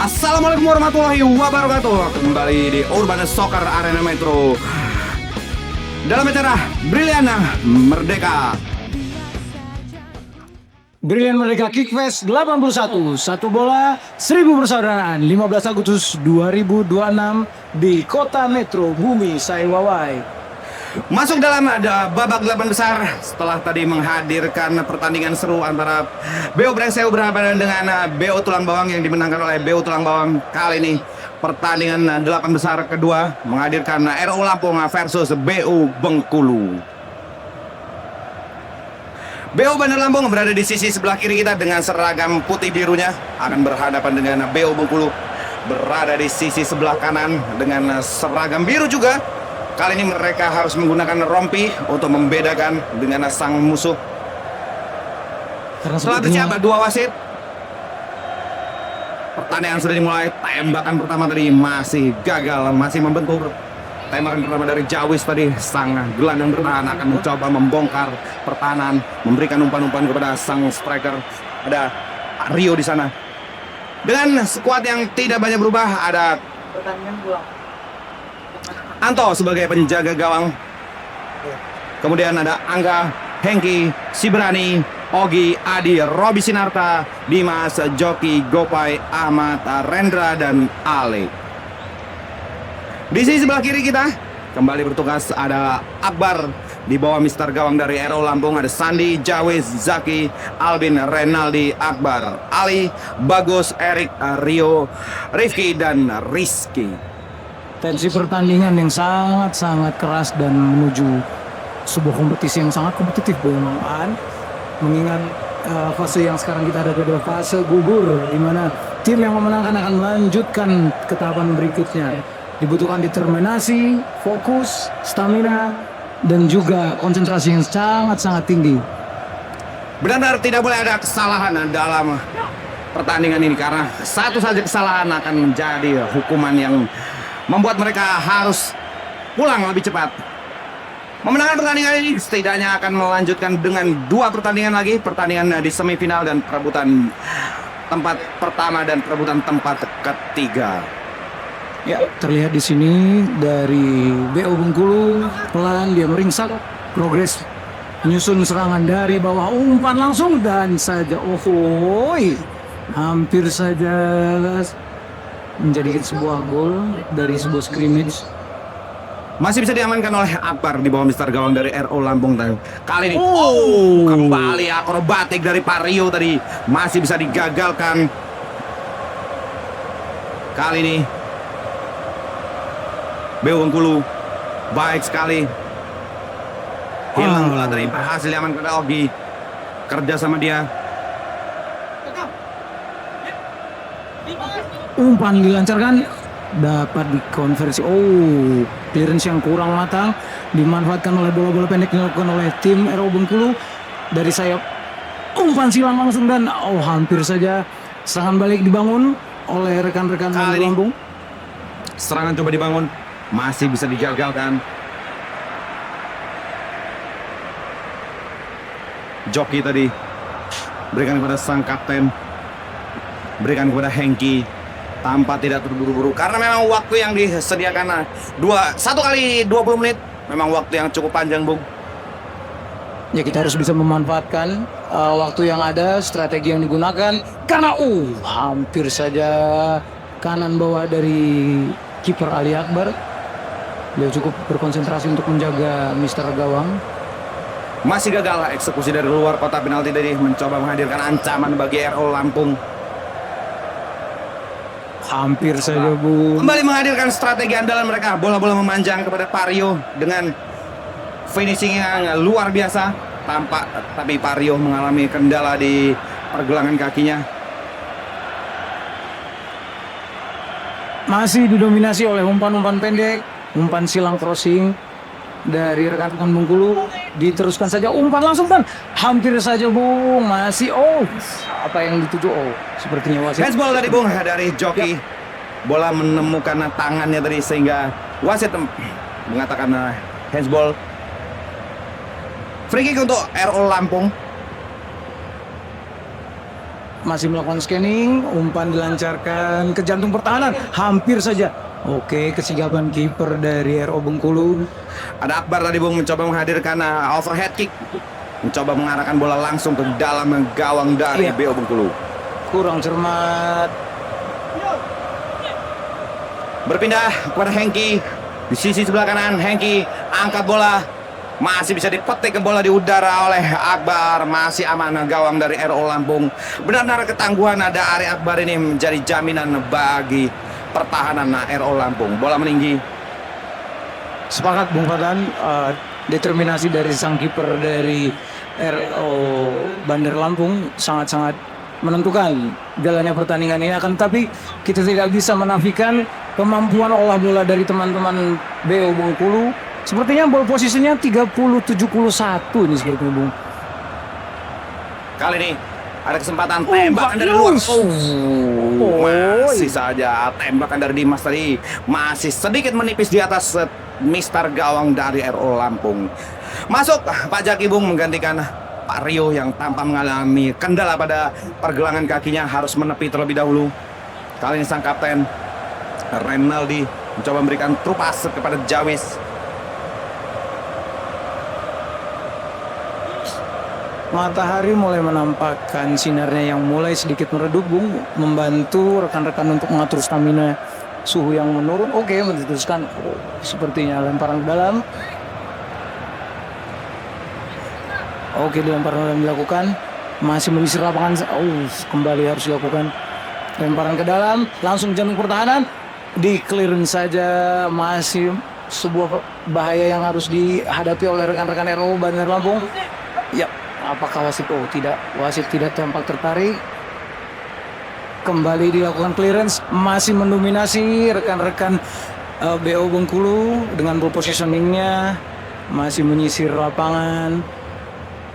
Assalamualaikum warahmatullahi wabarakatuh. Kembali di Urban Soccer Arena Metro dalam acara Brilian Merdeka. Brilian Merdeka Kickfest 81, satu bola, 1000 persaudaraan, 15 Agustus 2026 di Kota Metro Bumi Saiwawai. Masuk dalam babak 8 besar setelah tadi menghadirkan pertandingan seru antara BO Brengseu berhadapan dengan BO Tulang Bawang yang dimenangkan oleh BO Tulang Bawang. Kali ini pertandingan 8 besar kedua menghadirkan RO Lampung versus BO Bengkulu. BO Bandar Lampung berada di sisi sebelah kiri kita dengan seragam putih birunya, akan berhadapan dengan BO Bengkulu berada di sisi sebelah kanan dengan seragam biru juga. Kali ini mereka harus menggunakan rompi untuk membedakan dengan sang musuh. Setelah bersiap dua wasit, pertandingan sudah dimulai. Tembakan pertama tadi masih gagal, masih membentur. Tembakan pertama dari Jawis tadi, sang gelandang bertahan akan mencoba membongkar pertahanan, memberikan umpan-umpan kepada sang striker. Ada Rio di sana. Dengan skuad yang tidak banyak berubah, ada Pertandingan pulang. Anto sebagai penjaga gawang. Kemudian ada Angga, Hengki, Sibrani, Ogi, Adi, Robi Sinarta, Dimas, Joki, Gopai, Ahmad, Rendra, dan Ale. Di sisi sebelah kiri kita kembali bertugas ada Akbar di bawah Mister Gawang dari RO Lampung. Ada Sandi, Jawis, Zaki, Albin, Renaldi, Akbar, Ali, Bagus, Erik, Rio, Rifki, dan Rizky. Tensi pertandingan yang sangat keras dan menuju sebuah kompetisi yang sangat kompetitif memang. Mengingat fase yang sekarang kita ada adalah fase gugur, di mana tim yang memenangkan akan melanjutkan ke tahapan berikutnya. Dibutuhkan determinasi, fokus, stamina, dan juga konsentrasi yang sangat tinggi. Benar-benar tidak boleh ada kesalahan dalam pertandingan ini, karena satu saja kesalahan akan menjadi hukuman yang membuat mereka harus pulang lebih cepat. Memenangkan pertandingan ini setidaknya akan melanjutkan dengan 2 pertandingan lagi, pertandingan di semifinal dan perebutan tempat pertama dan perebutan tempat ketiga. Ya, terlihat di sini dari BO Bengkulu pelan dia meringsek progres menyusun serangan dari bawah, umpan langsung dan saja hampir saja menjadikan sebuah gol dari sebuah scrimmage. Masih bisa diamankan oleh Akbar di bawah Mister Gawang dari RO Lampung tadi. Kali ini kembali akrobatik dari Pario tadi masih bisa digagalkan. Kali ini BO Bengkulu baik sekali. Hilang bola tadi, berhasil diamankan oleh Ogi. Kerja sama dia. Umpan dilancarkan, dapat dikonversi. Clearance yang kurang matang dimanfaatkan oleh bola-bola pendek dilakukan oleh tim RO Bengkulu dari sayap. Umpan silang langsung dan hampir saja serangan balik dibangun oleh rekan-rekan Kali ini Lampung. serangan coba dibangun, masih bisa digagalkan. Joki tadi berikan kepada sang kapten, berikan kepada Hengki tanpa tidak terburu-buru, karena memang waktu yang disediakan 1 kali 20 menit memang waktu yang cukup panjang, Bung. Ya, kita harus bisa memanfaatkan waktu yang ada, strategi yang digunakan, karena hampir saja kanan bawah dari kiper Ali Akbar. Dia cukup berkonsentrasi untuk menjaga Mister Gawang. Masih gagal eksekusi dari luar kotak penalti tadi, mencoba menghadirkan ancaman bagi RO Lampung. Hampir saja, Bu. Kembali menghadirkan strategi andalan mereka, bola-bola memanjang kepada Pario dengan finishing yang luar biasa. Tapi Pario mengalami kendala di pergelangan kakinya. Masih didominasi oleh umpan-umpan pendek, umpan silang crossing dari rekan-rekan Bengkulu. Diteruskan saja umpan langsung dan hampir saja, Bung. Masih apa yang dituju? Sepertinya wasit. Handsball tadi, Bung, dari Joki. Bola menemukan tangannya tadi sehingga wasit mengatakan handsball. Free kick untuk RO Lampung. masih melakukan scanning, umpan dilancarkan ke jantung pertahanan, hampir saja. Oke, kesigapan kiper dari RO Bengkulu. Ada Akbar tadi Bung mencoba menghadirkan overhead kick. Mencoba mengarahkan bola langsung ke dalam gawang dari Iya. BO Bengkulu. Kurang cermat. Berpindah kepada Hengki. Di sisi sebelah kanan, Hengki angkat bola. Masih bisa dipetik ke bola di udara oleh Akbar. Masih aman gawang dari RO Lampung. Benar-benar ketangguhan ada Ari Akbar ini menjadi jaminan bagi pertahanan RO Lampung. Bola meninggi. Sepakat Bung Fadlan, determinasi dari sang kiper dari RO Bandar Lampung sangat-sangat menentukan jalannya pertandingan ini. Akan tapi kita tidak bisa menafikan kemampuan olah bola dari teman-teman BO Bengkulu. Sepertinya ball posisinya 30-71 ini sepertinya Bung. Kali ini ada kesempatan tembakan dari luar. Masih saja tembakan dari Dimas tadi masih sedikit menipis di atas Mister gawang dari RO Lampung. Masuk Pak Jaki Bung menggantikan Pak Rio yang tanpa mengalami kendala pada pergelangan kakinya harus menepi terlebih dahulu. Kali ini sang kapten Renaldi mencoba memberikan trupas kepada Jawis. Matahari mulai menampakkan sinarnya yang mulai sedikit meredup Bung, membantu rekan-rekan untuk mengatur stamina. Suhu yang menurun, oke, memutuskan sepertinya lemparan ke dalam. Oke, lemparan dalam dilakukan, masih menyisir lapangan. Kembali harus dilakukan lemparan ke dalam, langsung jantung pertahanan, di clearance saja. Masih sebuah bahaya yang harus dihadapi oleh rekan-rekan RO Bandar Lampung. Ya, apakah wasit? Oh tidak, wasit tidak tampak tertarik. Kembali dilakukan clearance, masih mendominasi rekan-rekan BO Bengkulu dengan ball positioningnya, masih menyisir lapangan.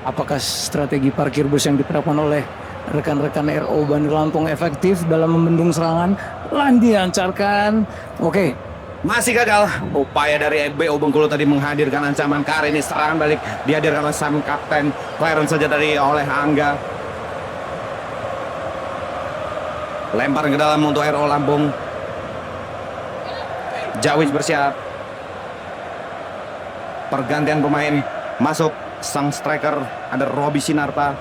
Apakah strategi parkir bus yang diterapkan oleh rekan-rekan RO Bandar Lampung efektif dalam membendung serangan? Landi lancarkan. Oke, Masih gagal upaya dari BO Bengkulu tadi menghadirkan ancaman. Kali ini serangan balik dihadirkan oleh sang kapten. Clearance saja tadi oleh Angga. Lempar ke dalam untuk RO Lampung. Jawis bersiap. Pergantian pemain masuk. Sang striker ada Robi Sinarta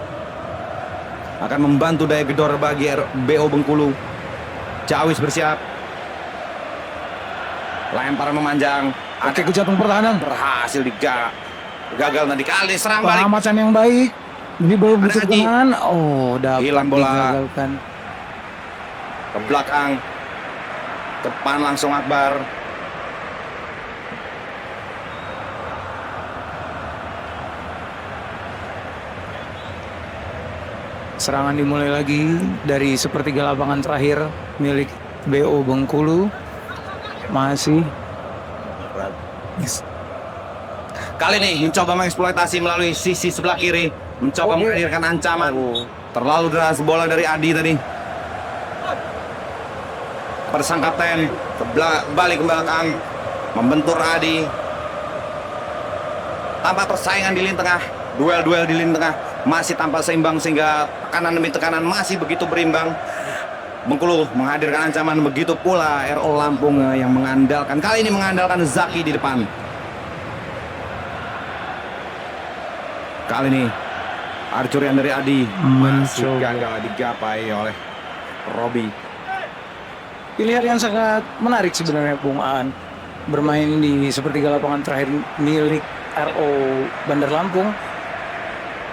akan membantu daya gedor bagi BO Bengkulu. Jawis bersiap. Lempar memanjang. oke, ke jantung pertahanan. Berhasil gagal tadi kali serang balik. Pengamatan yang baik. Ini baru Ada butuh Haji. kanan. Oh, dapat Hilang bola. digagalkan. Ke belakang. Depan langsung Akbar. Serangan dimulai lagi dari sepertiga lapangan terakhir milik BO Bengkulu. Masih Kali ini mencoba mengeksploitasi melalui sisi sebelah kiri. Mencoba menghadirkan ancaman. Terlalu deras bola dari Adi tadi. Pada sang kapten. Balik ke belakang. Membentur Adi. Tanpa persaingan di lini tengah. Duel-duel di lini tengah. Masih tanpa seimbang sehingga tekanan demi tekanan masih begitu berimbang. Bengkulu menghadirkan ancaman, begitu pula RO Lampung yang mengandalkan. Kali ini mengandalkan Zaki di depan. Kali ini ada curian dari Adi. Masih gagal digapai oleh Robi. pilihan yang sangat menarik sebenarnya Bung Aan. Bermain di sepertiga lapangan terakhir milik RO Bandar Lampung.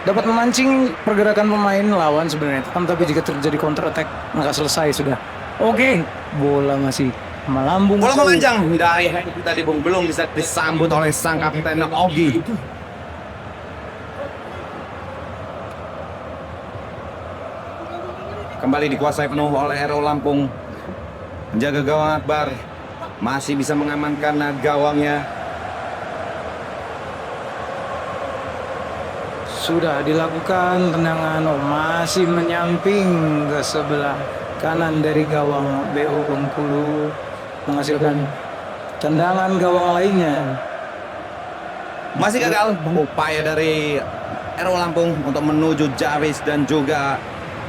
Dapat memancing pergerakan pemain lawan sebenarnya. Tapi jika terjadi counter attack, maka selesai sudah. Oke, bola masih melambung. Bola memanjang dari Henki tadi Bung, belum bisa disambut oleh sang kapten Ogi. Kembali dikuasai penuh oleh RO Lampung. Menjaga gawang Akbar. Masih bisa mengamankan gawangnya. Sudah dilakukan tendangan, masih menyamping ke sebelah kanan dari gawang BO Bengkulu, menghasilkan tendangan gawang lainnya. Masih gagal upaya dari RO Lampung untuk menuju Jawis dan juga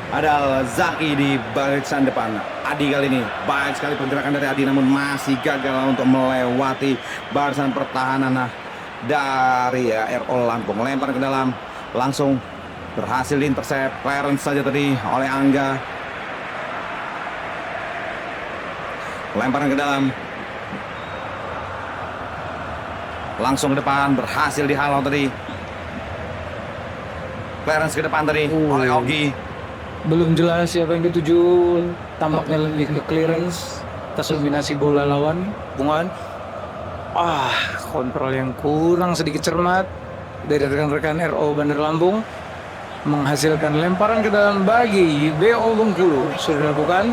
Ada Zaki di barisan depan. Adi kali ini baik sekali pergerakan dari Adi, namun masih gagal untuk melewati barisan pertahanan dari RO Lampung. Lempar ke dalam, langsung berhasil intercept. Clarence saja tadi oleh Angga. Lemparan ke dalam, langsung ke depan, berhasil dihalau tadi. Clarence ke depan tadi oleh Ogi. Belum jelas siapa yang dituju, tampaknya lebih ke clearance atas dominasi bola lawan. Bungan, kontrol yang kurang sedikit cermat dari rekan-rekan RO Bandar Lampung, menghasilkan lemparan ke dalam bagi BO Bengkulu. Sudah dilakukan,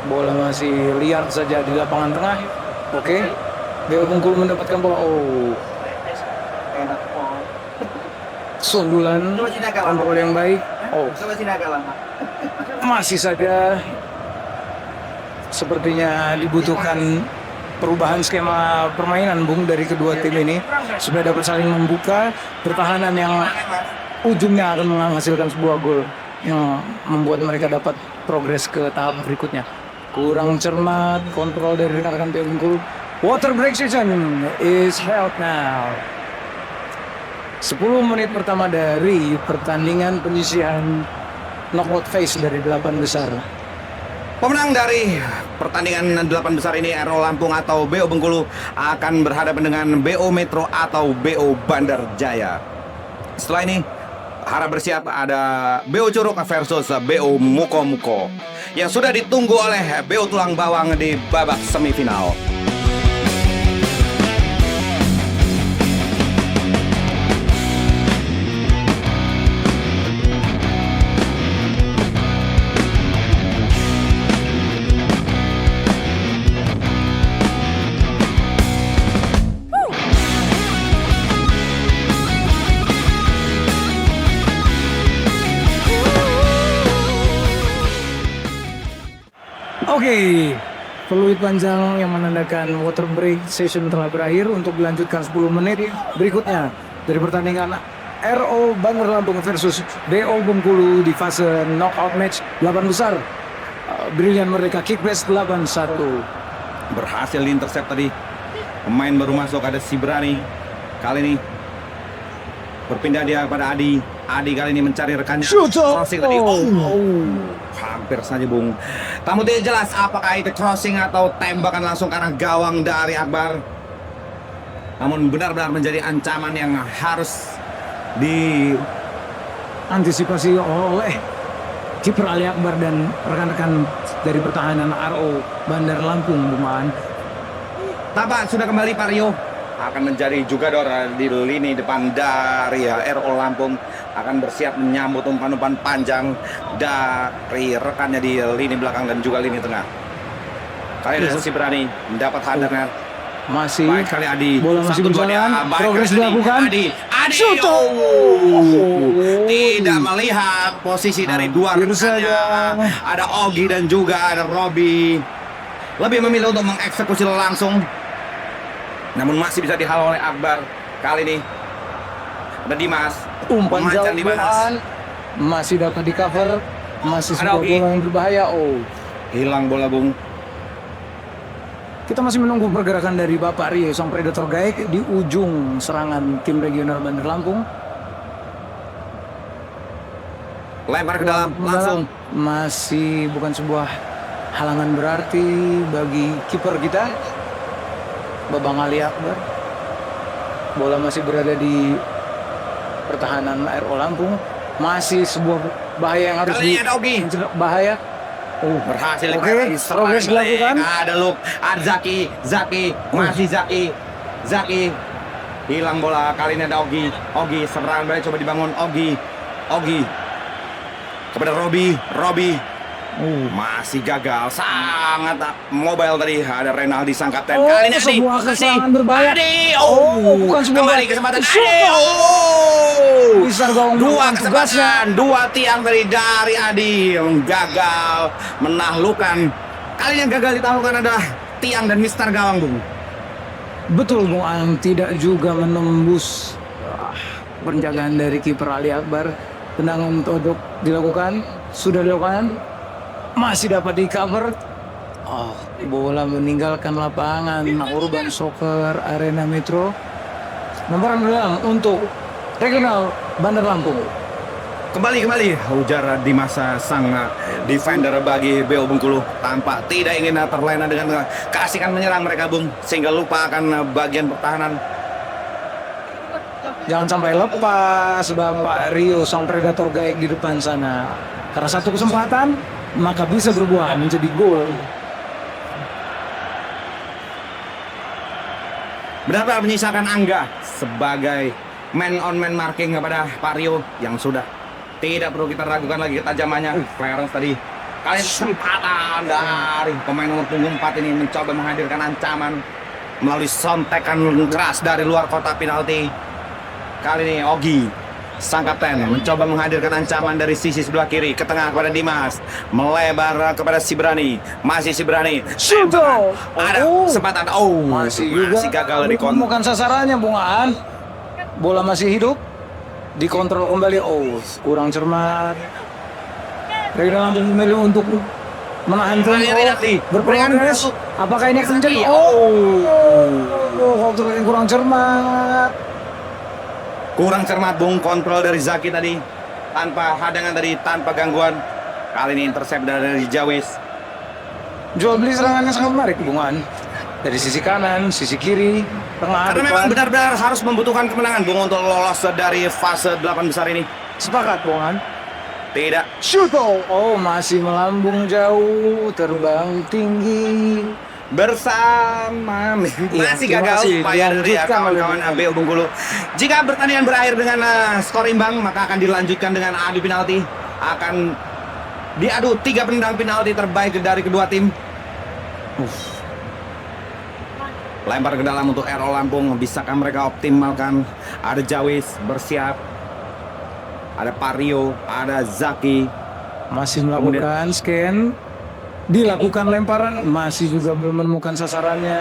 bola masih liar saja di lapangan tengah. Oke, BO Bengkulu mendapatkan bola. Sundulan, kontrol yang baik. Masih saja sepertinya dibutuhkan perubahan skema permainan, Bung, dari kedua tim ini supaya dapat saling membuka pertahanan yang ujungnya akan menghasilkan sebuah gol yang membuat mereka dapat progres ke tahap berikutnya. Kurang cermat kontrol dari rekan-rekan BO Bengkulu. Water break session is held now. 10 menit pertama dari pertandingan penyisihan knockout phase dari 8 besar. Pemenang dari pertandingan 8 besar ini RO Lampung atau BO Bengkulu akan berhadapan dengan BO Metro atau BO Bandar Jaya. Setelah ini harap bersiap, ada BO Curug versus BO Muko Muko yang sudah ditunggu oleh BO Tulang Bawang di babak semifinal. Oke, peluit panjang yang menandakan water break session telah berakhir untuk dilanjutkan 10 menit berikutnya dari pertandingan RO Bandar Lampung versus BO Bengkulu di fase knockout match 8 besar. Brilian mereka kickbase 8-1. Berhasil intercept tadi. Pemain baru masuk ada Sibrani. Kali ini berpindah dia kepada Adi. Adi kali ini mencari rekannya. Crossing tadi. Hampir saja, Bung. Tamu tidak jelas apakah itu crossing atau tembakan langsung ke arah gawang dari Akbar. Namun benar-benar menjadi ancaman yang harus diantisipasi oleh kiper Ali Akbar dan rekan-rekan dari pertahanan RO Bandar Lampung, Buman. Tampak sudah kembali Pario. Akan menjadi jugador di lini depan dari RO Lampung, akan bersiap menyambut umpan-umpan panjang dari rekannya di lini belakang dan juga lini tengah. Kali ini si berani mendapat hadirnya. Masih Baik kali Adi. Bola masih berjalan, progres dilakukan. Adi Shoot. tidak melihat posisi dari dua rekannya. Ada Ogi dan juga ada Robi. Lebih memilih untuk mengeksekusi langsung. Namun masih bisa dihalau oleh Akbar. Kali ini ada Dimas. Umpan jauh masih dapat di cover. Masih sebuah bola yang berbahaya. Hilang bola, Bung. Kita masih menunggu pergerakan dari Bapak Rio, sang predator gaek di ujung serangan tim regional Bandar Lampung. Lempar ke dalam langsung. Masih bukan sebuah halangan berarti bagi kiper kita, Babang Ali Akbar. Bola masih berada di pertahanan RO Lampung. Masih sebuah bahaya yang harus bahaya. Berhasil. Progres dilakukan. Ada Luke, ada Zaki, masih Zaki. Hilang bola, kali ini ada Ogi. Serangan balik coba dibangun Ogi. Kepada Robi. Masih gagal, sangat mobile tadi. Ada Renaldi sang kapten. Kali ini sebuah kesalahan berbahaya. Bukan sebuah kembali kesempatan. Besar gawang. Dua kesempatan, dua tiang dari Adi yang gagal menaklukkan. Kali yang gagal ditaklukkan adalah tiang dan Mister Gawang, Bung. Betul, Bung Ang, tidak juga menembus penjagaan dari kiper Ali Akbar. tendangan untuk dilakukan, sudah dilakukan, masih dapat di cover. Oh, bola meninggalkan lapangan Urban Soccer Arena Metro. Nomor 6 untuk Regional Bandar Lampung. Kembali ujar di masa sang defender bagi BO Bengkulu, tampak tidak ingin terlena dengan keasikan menyerang mereka Bung, sehingga lupa akan bagian pertahanan. Jangan sampai lepas Bapak Rio sang predator gaek di depan sana. Karena satu kesempatan maka bisa berbuah menjadi gol. Benar-benar menyisakan Angga sebagai man on man marking kepada Pak Rio yang sudah tidak perlu kita ragukan lagi ketajamannya. Clarence tadi kali ini kesempatan dari pemain nomor punggung 4 ini mencoba menghadirkan ancaman melalui sontekan keras dari luar kotak penalti. Kali ini Ogi sang kapten mencoba menghadirkan ancaman dari sisi sebelah kiri ke tengah kepada Dimas, melebar kepada Sibrani, masih Sibrani, Shoot! ada kesempatan, masih gagal dari kontrol. Bukan sasarannya Bung Aan. Bola masih hidup, dikontrol kembali. Kurang cermat. Regional Lampung memilih untuk menahan tempo, berprogres. Apakah ini akan terjadi? Waktu yang kurang cermat. Kurang cermat Bung, kontrol dari Zaki tadi tanpa hadangan tadi, tanpa gangguan. Kali ini intercept dari Jawis. Jual beli serangannya sangat menarik Bung An. Dari sisi kanan, sisi kiri, tengah, Karena depan. memang benar-benar harus membutuhkan kemenangan Bung untuk lolos dari fase 8 besar ini. Sepakat Bung An. Tidak. Shoot! Masih melambung jauh, terbang tinggi. Bersama masih gagal masih upaya dari dilanjutkan kawan-kawan oleh BO Bengkulu. Jika pertandingan berakhir dengan skor imbang, maka akan dilanjutkan dengan adu penalti. Akan diadu 3 penendang penalti terbaik dari kedua tim. Lempar ke dalam untuk RO Lampung. Bisakah mereka optimalkan? Ada Jawis bersiap, ada Pario, ada Zaki. Masih melakukan scan. Dilakukan lemparan, masih juga belum menemukan sasarannya.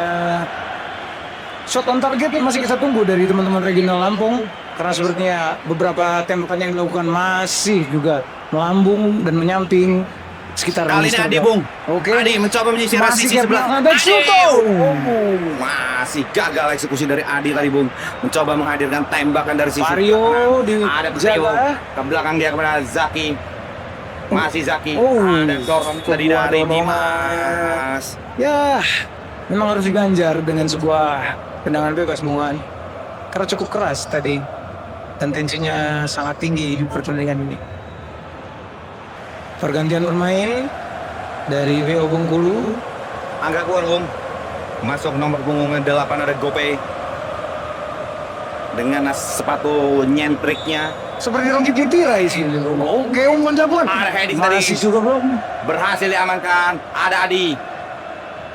Shot on target masih kita tunggu dari teman-teman Regional Lampung. Karena sepertinya beberapa tembakan yang dilakukan masih juga melambung dan menyamping sekitar Kali ini Adi Bung. Oke. Adi mencoba menyisir Masih sisi sebelah. shoot! Masih gagal eksekusi dari Adi tadi Bung. Mencoba menghadirkan tembakan dari sisi Vario ada Vario dijaga. ke belakang dia kepada Zaki. Masih Zaki. Oh, Ada dorong tadi sebuah dari dorongan. Dimas. Ya, memang harus diganjar dengan sebuah tendangan bebas Bungan. Karena cukup keras tadi dan tensinya sangat tinggi di pertandingan ini. Pergantian bermain dari WO Bengkulu. Angga keluar Bung. Masuk nomor punggung 8 ada Gope. Dengan sepatu nyentriknya. Seperti Rocky Kitira di sini. Oke, Jabuan. Ada heading tadi. Masih juga belum. Berhasil diamankan. Ada Adi.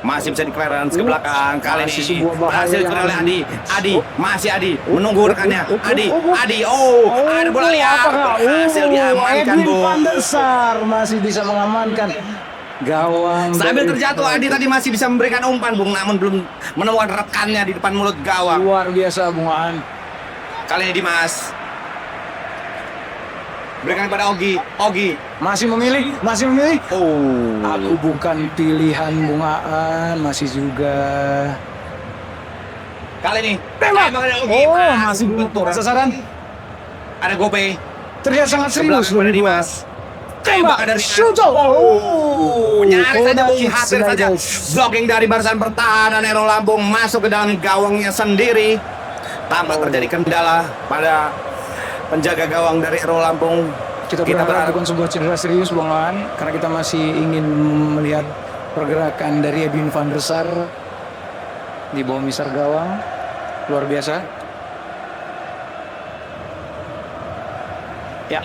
Masih bisa di clearance ke belakang. Kali Masih ini sebuah bahaya berhasil yang oleh Adi. Adi, masih Adi. Menunggu rekannya. Adi, Adi. Ada bola liar. Berhasil diamankan, Edwin Bung. van der Sar masih bisa mengamankan gawang. Sambil dari- terjatuh, Adi tadi masih bisa memberikan umpan, Bung. Namun belum menemukan rekannya di depan mulut gawang. Luar biasa Bung Aan. Kali ini Dimas. Berikan kepada Ogi. Ogi. Masih memilih. Aku bukan pilihan Bung Aan, masih juga. Kali ini. Tembak. Dari Ogi. Masih bentuk sasaran. Ada Gope. Terlihat sangat serius Sebelah kepada Dimas. Tembak dari Shoot! nyaris saja Bung, Kodak hampir saja Sliders. blocking dari barisan pertahanan Ero Lampung masuk ke dalam gawangnya sendiri. Tampak terjadi kendala pada penjaga gawang dari Ero Lampung. Kita berharap bukan sebuah cedera serius Bung Aan, karena kita masih ingin melihat pergerakan dari Edwin van der Sar di bawah misar gawang. Luar biasa. Ya.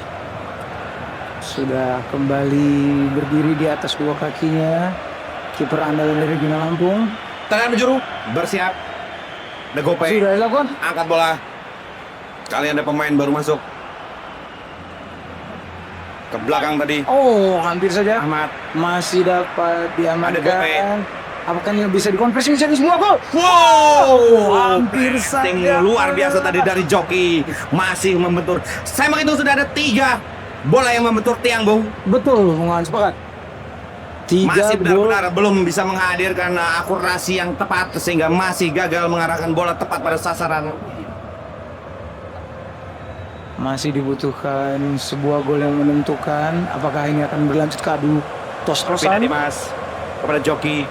Sudah kembali berdiri di atas dua kakinya. Kiper andalan dari Regional Lampung. Tangan penjuru bersiap. Ada Gope. Sudah dilakukan. Angkat bola. Kali ada pemain baru masuk. Ke belakang tadi. Hampir saja. Ahmad. Masih dapat Ada Gope. diamankan. Apakah ini bisa dikonversi menjadi sebuah gol? Hampir Ting saja. luar biasa tadi dari joki. Masih membentur. Saya menghitung sudah ada 3 bola yang membentur tiang, Bung. Betul, Bung An, sepakat. 3 Masih gol. benar-benar belum bisa menghadirkan akurasi yang tepat sehingga masih gagal mengarahkan bola tepat pada sasaran. Masih dibutuhkan sebuah gol yang menentukan. Apakah ini akan berlanjut ke adu tos-tosan? Dimas kepada Joki.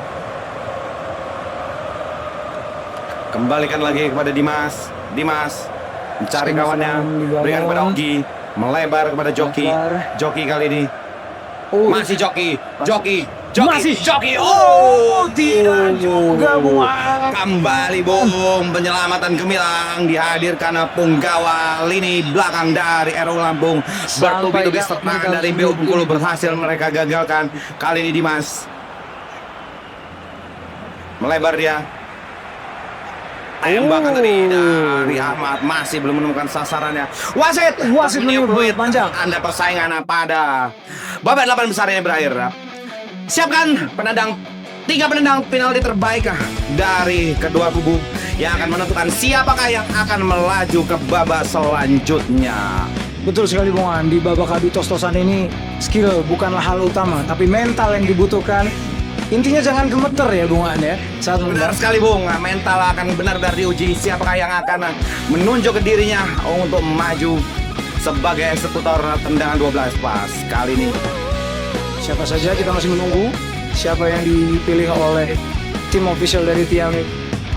Kembalikan lagi kepada Dimas. Dimas mencari kawannya, berikan kepada Ogi, melebar kepada Joki. Joki kali ini masih Joki. Masih Joki. Oh, tidak juga, Bung. Kembali, Bung. Penyelamatan gemilang dihadirkan punggawa lini belakang dari RO Lampung. Bertubi-tubi serangan dari BO Bengkulu berhasil mereka gagalkan. Kali ini Dimas melebar dia. Tembakan tadi dari Ahmad masih belum menemukan sasarannya. Wasit menyebut panjang. Anda persaingan pada babak 8 besar ini berakhir. Siapkan penendang, 3 penendang penalti terbaik dari kedua kubu yang akan menentukan siapakah yang akan melaju ke babak selanjutnya. Betul sekali, Bung An. Di babak adu tos-tosan ini skill bukanlah hal utama, tapi mental yang dibutuhkan. Intinya jangan gemeter ya, Bung An ya. Saat Benar sekali, Bung. Mental akan benar-benar diuji siapakah yang akan menunjuk ke dirinya untuk maju sebagai eksekutor tendangan 12 pas kali ini. siapa saja, kita masih menunggu siapa yang dipilih oleh tim official dari tiap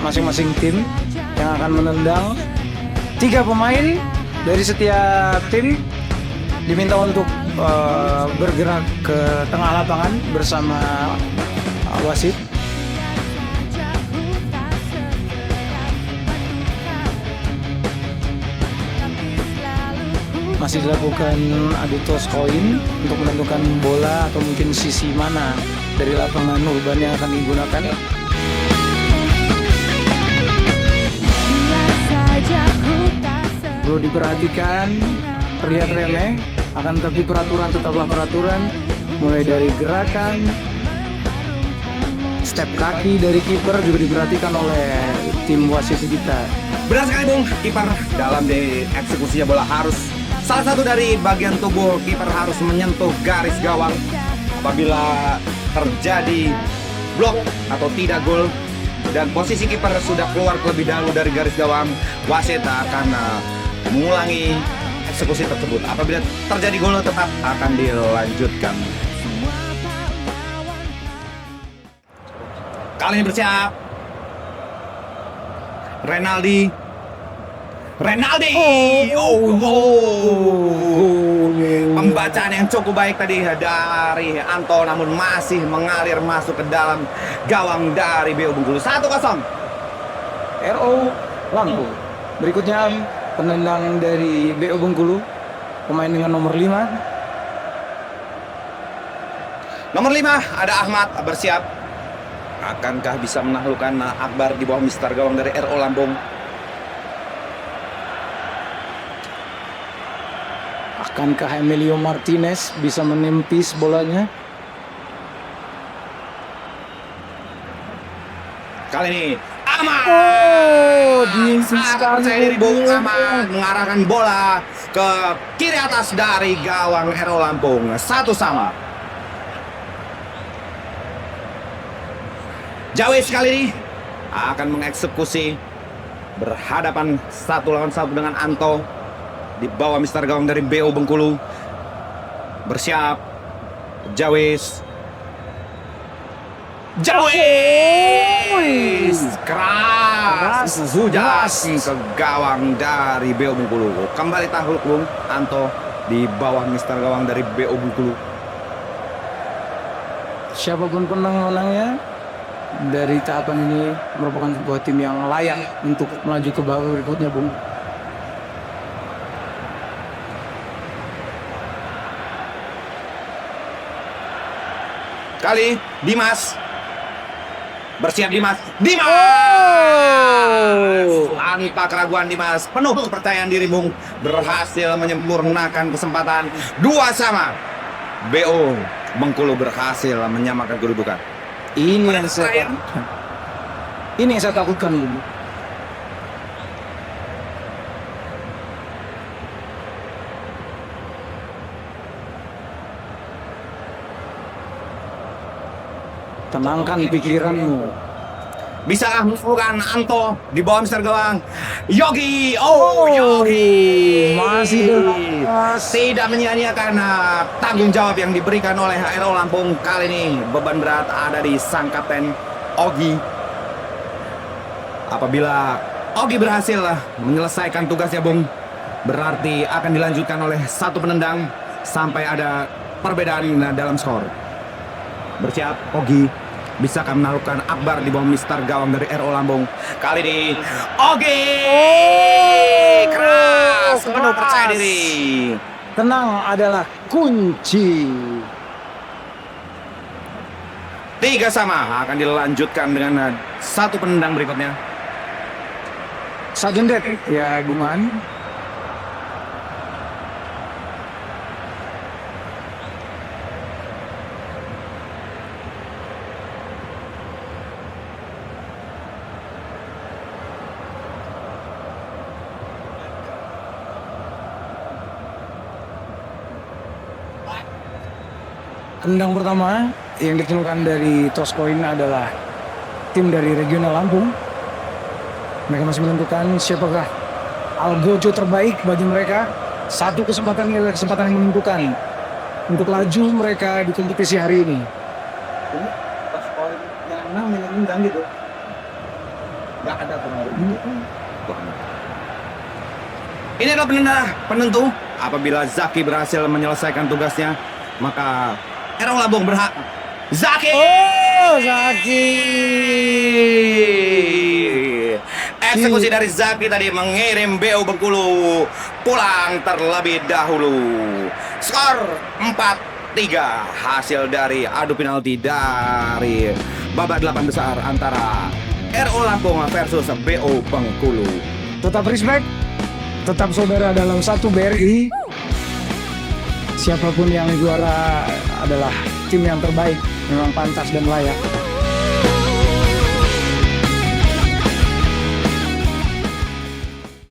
masing-masing tim yang akan menendang. 3 pemain dari setiap tim diminta untuk bergerak ke tengah lapangan bersama wasit. Masih dilakukan adu toss koin untuk menentukan bola atau mungkin sisi mana dari lapangan urban yang akan digunakan. Perlu diperhatikan, terlihat remeh, akan tapi peraturan tetaplah peraturan. Mulai dari gerakan, step kaki dari kiper juga diperhatikan oleh tim wasit kita. Benar sekali, Bung. Kiper dalam dieksekusinya bola harus salah satu dari bagian tubuh kiper harus menyentuh garis gawang. Apabila terjadi blok atau tidak gol dan posisi kiper sudah keluar terlebih dahulu dari garis gawang, wasit akan mengulangi eksekusi tersebut. Apabila terjadi gol tetap akan dilanjutkan. Kali ini bersiap Renaldi. Pembacaan yang cukup baik tadi dari Anto, namun masih mengalir masuk ke dalam gawang dari BO Bengkulu. 1-0 RO Lampung. Berikutnya penendang dari BO Bengkulu, pemain dengan nomor 5. Nomor 5 ada Ahmad bersiap. Akankah bisa menaklukkan Akbar di bawah mister gawang dari RO Lampung? Akankah Emilio Martinez bisa menempis bolanya? Kali ini Ahmad. Diinsiskan Bung Ahmad mengarahkan bola ke kiri atas dari gawang RO Lampung. 1-1. Jawis kali ini akan mengeksekusi berhadapan 1 lawan 1 dengan Anto di bawah mister gawang dari BO Bengkulu. Bersiap Jawis keras ke gawang dari BO Bengkulu. Kembali takluk, Bung Anto di bawah mister gawang dari BO Bengkulu. Siapapun pemenangnya dari tahapan ini merupakan sebuah tim yang layak untuk melaju ke babak berikutnya, Bung. Kali Dimas bersiap. Dimas tanpa keraguan Dimas, penuh kepercayaan diri, Bung, berhasil menyempurnakan kesempatan. 2-2. BO Bengkulu berhasil menyamakan kedudukan. Ini yang saya takutkan, Bung. tenangkan pikiranmu. Bisakah bukan Anto di bawah Mister Gawang Yogi. Oh, Yogi Masih deras. tidak menyia-nyiakan tanggung jawab yang diberikan oleh RO Lampung. Kali ini beban berat ada di sang kapten Ogi. Apabila Ogi berhasil menyelesaikan tugasnya, Bung, berarti akan dilanjutkan oleh satu penendang sampai ada perbedaan dalam skor. Bersiap Ogi. Bisakah menaklukkan Akbar di bawah Mister Gawang dari RO Lampung? Kali ini Ogi keras, penuh percaya diri. Tenang adalah kunci. 3 sama akan dilanjutkan dengan satu penendang berikutnya. Sudden death ya Guman. Tendang pertama yang dikeluarkan dari toss coin adalah tim dari regional Lampung. Mereka masih menentukan siapakah algojo terbaik bagi mereka. Satu kesempatan adalah kesempatan yang menentukan untuk laju mereka di kompetisi hari ini. Ini pas poin yang 6 yang undang gitu. Gak ada pengaruh. Ini adalah penentu. Apabila Zaki berhasil menyelesaikan tugasnya, maka RO Lampung berhak. Zaki! Oh, Zaki! Eksekusi dari Zaki tadi mengirim BO Bengkulu pulang terlebih dahulu. Skor 4-3 hasil dari adu penalti dari babak 8 besar antara RO Lampung versus BO Bengkulu. Tetap respect, tetap saudara dalam satu BRI. Siapapun yang juara adalah tim yang terbaik, memang pantas dan layak.